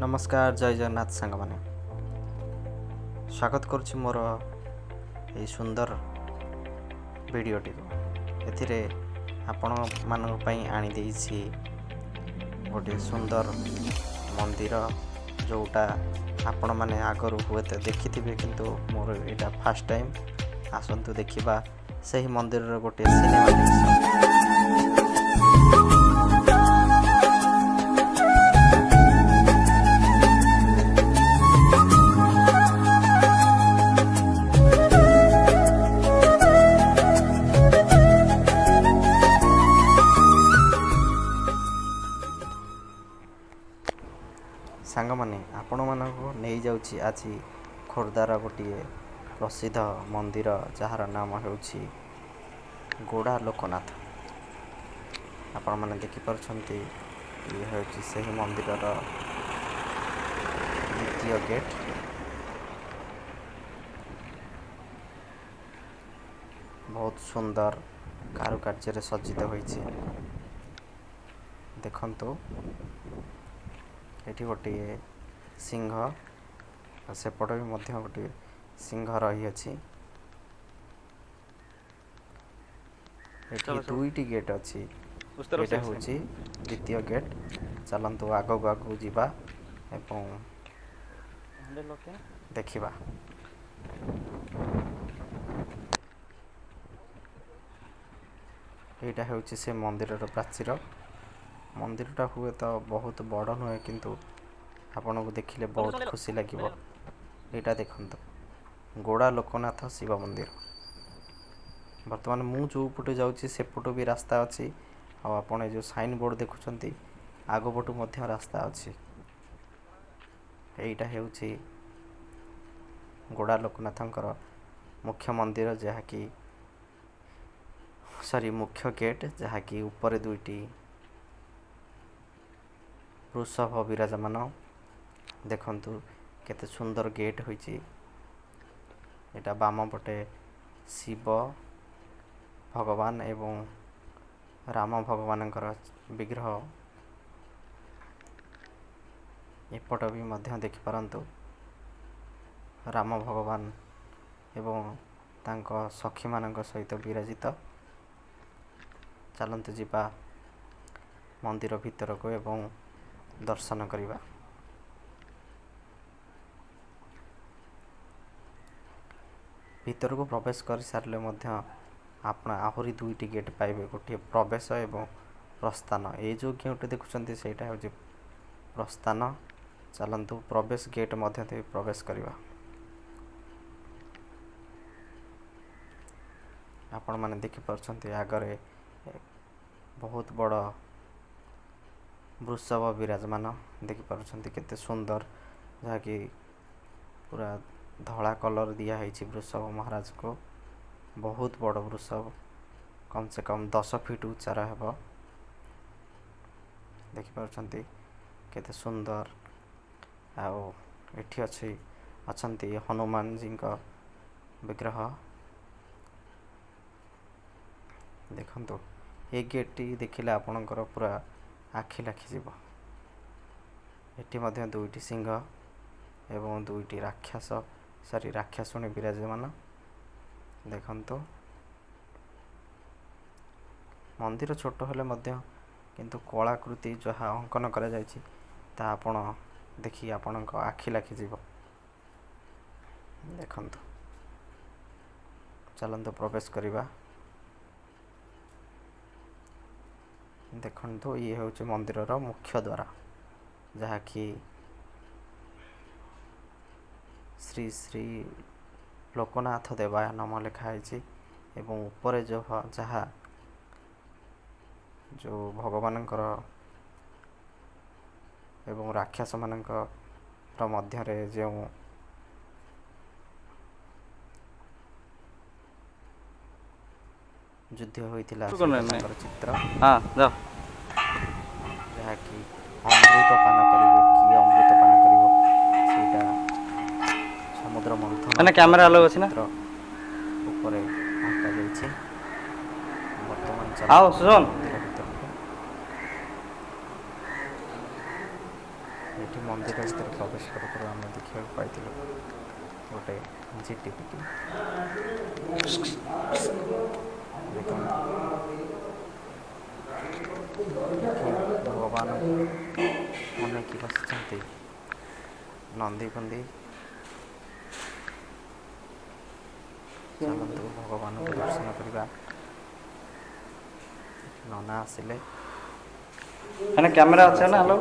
नमस्कार जय जगन्नाथ सांग माने स्वागत करुछि मोर ए सुंदर वीडियोटी को एथिरे आपण मानक पई आनी देइछि गोटे सुंदर मंदिर जोटा आपण माने आगरु हुएते देखिथिबे किंतु मोर एटा फर्स्ट टाइम आसंतु देखिबा सही मंदिर रो गोटे सिनेमा सांग माने आपण मानको नहीं जाउछि आछि खोर्दार गोटिए प्रसिद्ध मंदिर जहार नाम हेउछि गोड़ा लोकनाथ। आपण माने देखि परछंती ये हेउछि सही मंदिर रो द्वितीय गेट। बहुत सुंदर कारुकार्य रे सज्जित होइछि। देखंतु एठी गोटे सिंह सेपट भी मध्य गोटे सिंह रही अछि। एठी दुईटी गेट अछि। एटा होछि द्वितीय गेट। चलंतु आगो आगो जिबा एवं देखिबा। एटा होछि से मंदिर रो प्राचीर। मंदिरटा हुए तो बहुत बड़ नुहे किंतु आपन को देखिले बहुत खुशी लागिबो। एटा देखंतु गोड़ा लोकनाथ शिव मंदिर। वर्तमान मु जो पटे जाउछि से पटो भी रास्ता अछि आ आपण जो साइन बोर्ड देखुछंती आगो पटो मध्य रास्ता अछि। एटा हेउछि गोड़ा लोकनाथंकर मुख्य मंदिर जहा कि मुख्य गेट जहा कि ऊपर दुईटी वृषभ विराजमान। देखंतु केते सुंदर गेट होइछि। एटा बाम पटे शिव भगवान एवं राम भगवानंकर विग्रह एपट भी मध्य देखि परंतु राम भगवान एवं तांको सखी मानक सहित विराजित। चलंतु जिबा मंदिर भीतर को एवं दर्शन करिबा। भीतर को प्रवेश कर सारले मध्य आपण आहुरी दुईटी गेट पाइबे। गोटे प्रवेश एवं प्रस्थान। ए जो गेट देखुछंती सेटा होजे प्रस्थान। चलंतु प्रवेश गेट मध्य ते प्रवेश करिबा। आपण माने देखि परछंती आगरे बहुत बड़ वृषभ विराजमान देखि परछंती केते सुंदर जहा कि पूरा धला कलर दिया है वृषभ महाराज को। बहुत बड़ वृषभ कम से कम 10 फीट उच्चार हेबो। देखि परछंती केते सुंदर। आओ एठी अछंती हनुमान जी का विग्रह। देखंतु ए गेट टी देखिले आपणकर पूरा आखि लाखि जीव। एठी मध्य दुईटी सिंह एवं दुईटी राक्षसुणी विराजमान। देखंतु मंदिर छोट हेले मध्य किंतु कलाकृति जहा अंकन करा जायछि ता आपण देखि आपणक आखि लाखि जीव। देखंतु चलंतु प्रवेश करिबा। देखंतु ये होचे मंदिर रो मुख्य द्वार जहा कि श्री श्री लोकनाथ देवाय नाम लिखा है। एवं ऊपर जो जहा जो भगवानंकर एवं राक्षस मानकर मध्य रे जो युद्ध होइतिला चित्र। हां जाओ जहा कि अमृत पान करिवे कि अमृत पान करिवो सेटा समुद्र मंथन माने कैमरा अलग अछि ना ऊपर आंका जायछि। वर्तमान चल आओ सुन मंदिर भीतर ଏଠି ମନ୍ଦିର ଭିତରେ ପ୍ରବେଶ କରୁ କରୁ ଆମେ ଦେଖିବାକୁ ପାଇଥିଲୁ ଗୋଟେ ଜିଟିପିଟି। ଭଗବାନ ଅନେଇକି ବସିଛନ୍ତି ନନ୍ଦୀ ଫନ୍ଦୀ। ଚାଲନ୍ତୁ ଭଗବାନଙ୍କୁ ଦର୍ଶନ କରିବା। ନନା ଆସିଲେ ମାନେ କ୍ୟାମେରା ଅଛି ନା? ହ୍ୟାଲୋ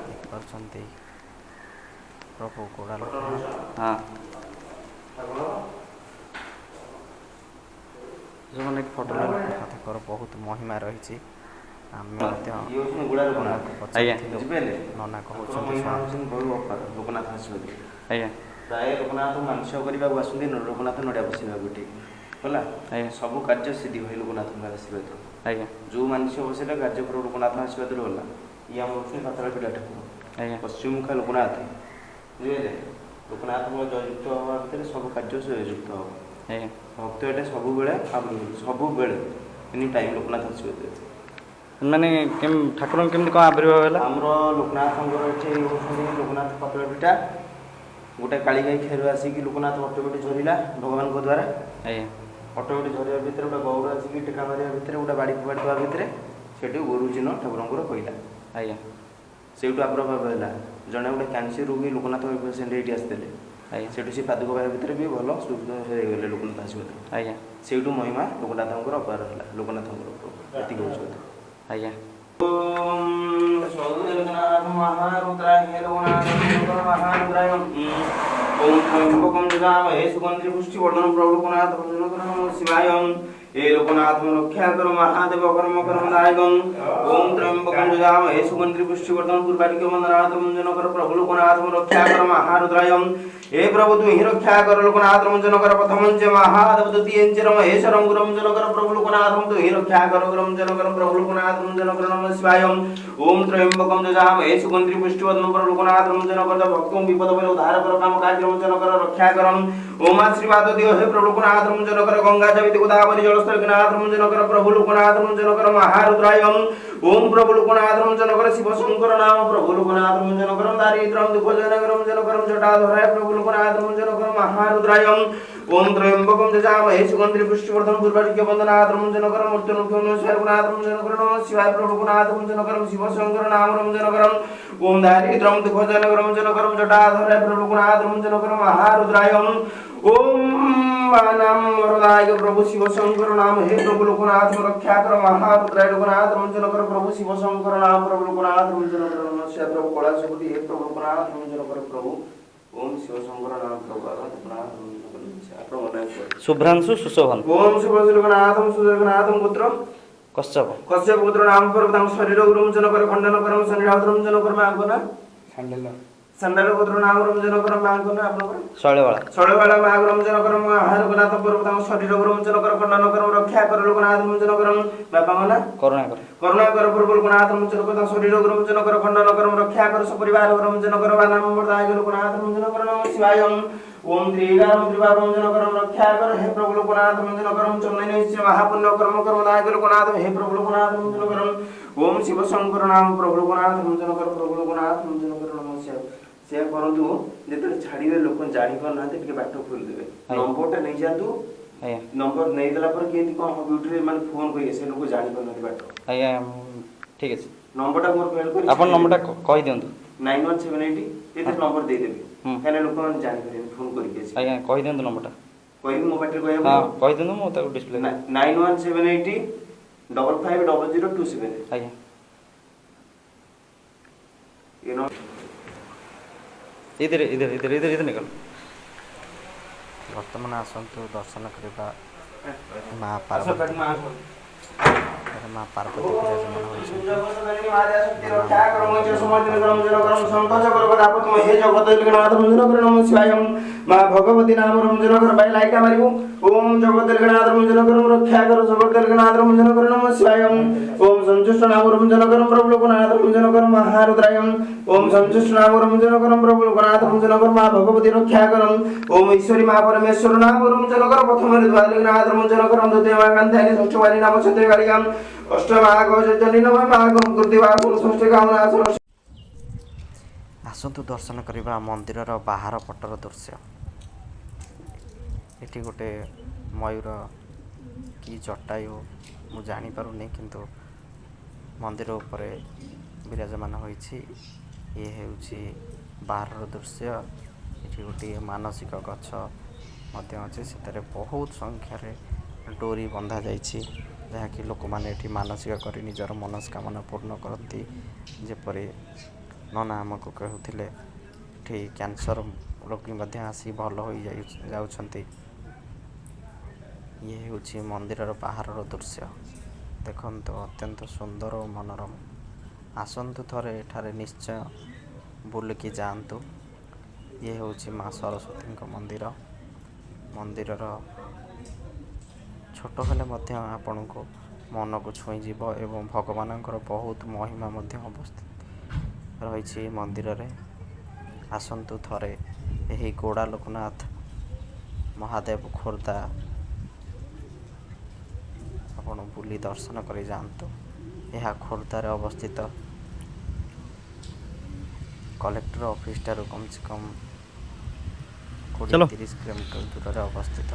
ଦେଖିପାରୁଛନ୍ତି ପ୍ରଭୁ ଗୋଡ଼ା ଲୋକନାଥ। ହଁ ସେମାନେ ଫଟୋ ଲୋକନାଥଙ୍କର ବହୁତ ମହିମା ରହିଛି। ଆମେ ମଧ୍ୟ ନନାକୁ ଆଜ୍ଞା ପଚାରିଥିଲୁ। ନନା କହୁଛନ୍ତି ଲୋକନାଥ ଆସିବାକୁ ଆଜ୍ଞା ପ୍ରାୟ ଲୋକନାଥ ମାନସିକ କରିବାକୁ ଆସନ୍ତି। ଲୋକନାଥ ନଡ଼ିଆ ବସିବାକୁ ଏଠି ହେଲା। ଆଜ୍ଞା ସବୁ କାର୍ଯ୍ୟ ସିଦ୍ଧି ହୁଏ ଲୋକନାଥଙ୍କ ଆଶୀର୍ବାଦରୁ। ଆଜ୍ଞା ଯେଉଁ ମାନସିକ ବସିଲେ କାର୍ଯ୍ୟକ୍ରମ ଲୋକନାଥ ଆଶୀର୍ବାଦରୁ ହେଲା। ଇଏ ଆମର ହେଉଛନ୍ତି ପାତାଳପିଠା ଠାକୁର, ଆଜ୍ଞା ପଶ୍ଚିମମୁଖା ଲୋକନାଥ। ବୁଝିପାରିଲେ? ଲୋକନାଥଙ୍କ ଜୟଯୁକ୍ତ ହେବା ଭିତରେ ସବୁ କାର୍ଯ୍ୟ ଜୟଯୁକ୍ତ ହେବ। ଆଜ୍ଞା ଭକ୍ତ ଏଠି ସବୁବେଳେ ସବୁବେଳେ ଏନି ଟାଇମ୍ ଲୋକନାଥ ଆଶୀର୍ବାଦ। ମାନେ ଠାକୁରଙ୍କ କେମିତି କ'ଣ ଆବିର୍ଭାବ ହେଲା? ଆମର ଲୋକନାଥଙ୍କର ଏଠି ହେଉଛନ୍ତି ଲୋକନାଥ ପାତାଳପିଠା। ଗୋଟେ କାଳିଗାଈ କ୍ଷୀର ଆସିକି ଲୋକନାଥ ଅଟୋମେଟି ଝରିଲା ଭଗବାନଙ୍କ ଦ୍ୱାରା। ଆଜ୍ଞା ଅଟୋମେଟି ଝରିବା ଭିତରେ ଗୋଟେ ଗୌର ଆସିକି ଟେକା ମାରିବା ଭିତରେ ଗୋଟେ ବାଡ଼ି ଫୋପାଡ଼ି ଦେବା ଭିତରେ ସେଠି ଗୁରୁ ଚିହ୍ନ ଠାକୁରଙ୍କର କହିଲା। ଆଜ୍ଞା ସେଇଠୁ ଆବିର୍ଭାବ ହେଲା। ଜଣେ ଗୋଟେ କ୍ୟାନ୍ସର ରୋଗୀ ଲୋକନାଥ ପେସେଣ୍ଟ ଏଇଠି ଆସିଥିଲେ। ଆଜ୍ଞା ସେଇଠୁ ସେ ପାଦୁକ ପାଇବା ଭିତରେ ବି ଭଲ ସୁସ୍ଥ ହେଇଗଲେ ଲୋକନାଥ ଆଶୀର୍ବାଦ। ଆଜ୍ଞା ସେଇଠୁ ମହିମା ଲୋକନାଥଙ୍କର ଅପାର ହେଲା। ଲୋକନାଥଙ୍କର ଏତିକି ହେଉଛି। ଆଜ୍ଞା ଓମ୍ ସୌଦେବନାଥ ମହାରୁଦ୍ରାୟ ଲୋକନାଥ ମହାରୁଦ୍ରାୟ ओम त्र्यंबकं यजामहे सुगंधि पुष्टिवर्धनं प्रभु लोकनाथ भजन नमः शिवाय। हे लोकनाथ रक्षा कर महादेव कर्म कर्मदायकं। ओम त्र्यंबकं यजामहे सुगंधि पुष्टिवर्धनं पूर्वादिक वंदनाथ मंजन कर प्रभु लोकनाथ रक्षा कर महारुद्राय। हे प्रभु तू ही रक्षा कर लोकनाथ मंजन कर प्रथमं च महादेव द्वितीयं च महेश्वरं गुरं मंजन कर प्रभु लोकनाथ तू ही रक्षा कर गुरं मंजन कर प्रभु लोकनाथ मंजन कर नमः शिवाय। ओम त्र्यंबकं यजामहे सुगंधि पुष्टिवर्धनं प्रभु लोकनाथ मंजन कर भक्तों विपद पर उद्धार कर काम कार्य मंजन कर रक्षा करम। ओम आशीर्वाद दियो हे प्रभु लोकनाथ मंजन कर गंगा जवित गोदावरी जलस्थल नाथ मंजन कर प्रभु लोकनाथ मंजन कर महारुद्रायम। ओम प्रभु लोकनाथ मंजन कर शिव शंकर नाम प्रभु लोकनाथ मंजन कर दारिद्रम दुख जनकर मंजन कर जटाधराय प्रभु लोकनाथ मंजन कर महारुद्रायम। ओम त्र्यंबकं यजामहे सुगंधि पुष्टिवर्धनं पूर्वादिक वंदनाथ मंजन कर मूर्तिर्मुख्यं लोकनाथ मंजन कर नमः शिवाय प्रभु लोकनाथ मंजन कर शिव शंकर नाम मंजन कर। ओम दारिद्रम दुख जनकर मंजन कर जटाधराय प्रभु लोकनाथ मंजन कर महारुद्रायम। ओम नाम वरदायक प्रभु शिव शंकर नाम हे प्रभु लोकनाथ रक्षा कर महारुद्राय लोकनाथ मंजन कर प्रभु शिव शंकर नाम प्रभु लोकनाथ मंजन कर नमः शिवाय प्रभु कलाशपति हे प्रभु लोकनाथ मंजन कर प्रभु। ओम शिव शंकर नाम प्रभु लोकनाथ मंजन कर शुभ्रांशु सुशोभन। ओम शिव लोकनाथम सुजगनाथम पुत्र कश्यप कश्यप पुत्र नाम पर शरीर गुरुमंजन कर खंडन करम शरीरावतरमंजन कर मागना संडाल पुत्र नाम रमजन कर मागना आपनकर शैलवाला माग रमजन कर आहार गनाथ पर शरीर गुरुमंजन कर खंडन करम रक्षा कर लोकनाथ रमजन करम बापा मना करुणा कर प्रभु लोकनाथ रमजन कर शरीर गुरुमंजन कर खंडन करम रक्षा कर सपरिवार रमजन कर नाम वरदायक लोकनाथ रमजन कर नमः शिवाय। ओम त्रिगारम त्रिवार रमजन करम रक्षा कर हे प्रभु लोकनाथ रमजन करम चंदनेश्वर महापुण्य कर्म कर्मदायक लोकनाथ हे प्रभु लोकनाथ रमजन करम। ओम शिव शंकर नाम प्रभु लोकनाथ रमजन कर प्रभु लोकनाथ रमजन कर नमः शिवाय। से करंतु जेते छाड़ीबे लोक जानि पर नाते के बाट खोल देबे नंबरटा नै जातु नंबर नै देला पर केति कोन ब्यूटी माने फोन करिए से लोक जानि पर नाते बाट आया ठीक है नंबरटा मोर फेल करी अपन नंबरटा कहि दियंतु 9178 एते नंबर दे देबे काने लोक मन जानि पर फोन करि के आया कहि दियंतु नंबरटा कहि मो बाटे कहबो हां कहि दियंतु मो ताको डिस्प्ले 9178 550027 आया you know इधर निकल। वर्तमान आसतु दर्शन करवा माँ पार्वती माँ पार्वती विराजमान माँ भगवती नाम रंजन कर भाई लाइट मारिबो। ओम जगदलगनाथ रंजन कर रक्षा कर जगदलगनाथ रंजन कर नमः शिवाय। ओम संजुष्ट नाम रंजन कर प्रभु लोकनाथ रंजन कर महारुद्राय। ओम संजुष्ट नाम रंजन कर प्रभु लोकनाथ रंजन कर माँ भगवती रक्षा कर। ओम ईश्वरी माँ परमेश्वर नाम रंजन कर प्रथम द्वादलगनाथ रंजन कर द्वितीय माँ कांतानि षष्ठवारी नाम छत्रकालिकाम अष्टमा गौजनी नवमा कृतिवा षष्ठ कामना ଆସନ୍ତୁ ଦର୍ଶନ କରିବା ମନ୍ଦିରର ବାହାର ପଟର ଦୃଶ୍ୟ। ଏଠି ଗୋଟେ ମୟୂର କି ଜଟାୟୁ ମୁଁ ଜାଣିପାରୁନି, କିନ୍ତୁ ମନ୍ଦିର ଉପରେ ବିରାଜମାନ ହୋଇଛି। ଇଏ ହେଉଛି ବାହାରର ଦୃଶ୍ୟ। ଏଠି ଗୋଟିଏ ମାନସିକ ଗଛ ମଧ୍ୟ ଅଛି, ସେଥିରେ ବହୁତ ସଂଖ୍ୟାରେ ଡୋରି ବନ୍ଧା ଯାଇଛି, ଯାହାକି ଲୋକମାନେ ଏଠି ମାନସିକ କରି ନିଜର ମନସ୍କାମନା ପୂର୍ଣ୍ଣ କରନ୍ତି। ଯେପରି ନନା ଆମକୁ କହୁଥିଲେ, ଏଠି କ୍ୟାନ୍ସର ରୋଗୀ ମଧ୍ୟ ଆସି ଭଲ ଯାଉଛନ୍ତି। ଇଏ ହେଉଛି ମନ୍ଦିରର ବାହାରର ଦୃଶ୍ୟ। ଦେଖନ୍ତୁ, ଅତ୍ୟନ୍ତ ସୁନ୍ଦର ଓ ମନୋରମ। ଆସନ୍ତୁ ଥରେ ଏଠାରେ ନିଶ୍ଚୟ ବୁଲିକି ଯାଆନ୍ତୁ। ଇଏ ହେଉଛି ମା ସରସ୍ୱତୀଙ୍କ ମନ୍ଦିର। ମନ୍ଦିରର ଛୋଟ ହେଲେ ମଧ୍ୟ ଆପଣଙ୍କୁ ମନକୁ ଛୁଇଁଯିବ ଏବଂ ଭଗବାନଙ୍କର ବହୁତ ମହିମା ମଧ୍ୟ ରହିଛି ମନ୍ଦିରରେ। ଆସନ୍ତୁ ଥରେ ଏହି ଗୋଡ଼ା ଲୋକନାଥ ମହାଦେବ ଖୋର୍ଦ୍ଧା ଆପଣ ବୁଲି ଦର୍ଶନ କରି ଯାଆନ୍ତୁ। ଏହା ଖୋର୍ଦ୍ଧାରେ ଅବସ୍ଥିତ। କଲେକ୍ଟର ଅଫିସ୍ ଠାରୁ କମ୍ ସେ କମ୍ 20-30 କିଲୋମିଟର ଦୂରରେ ଅବସ୍ଥିତ।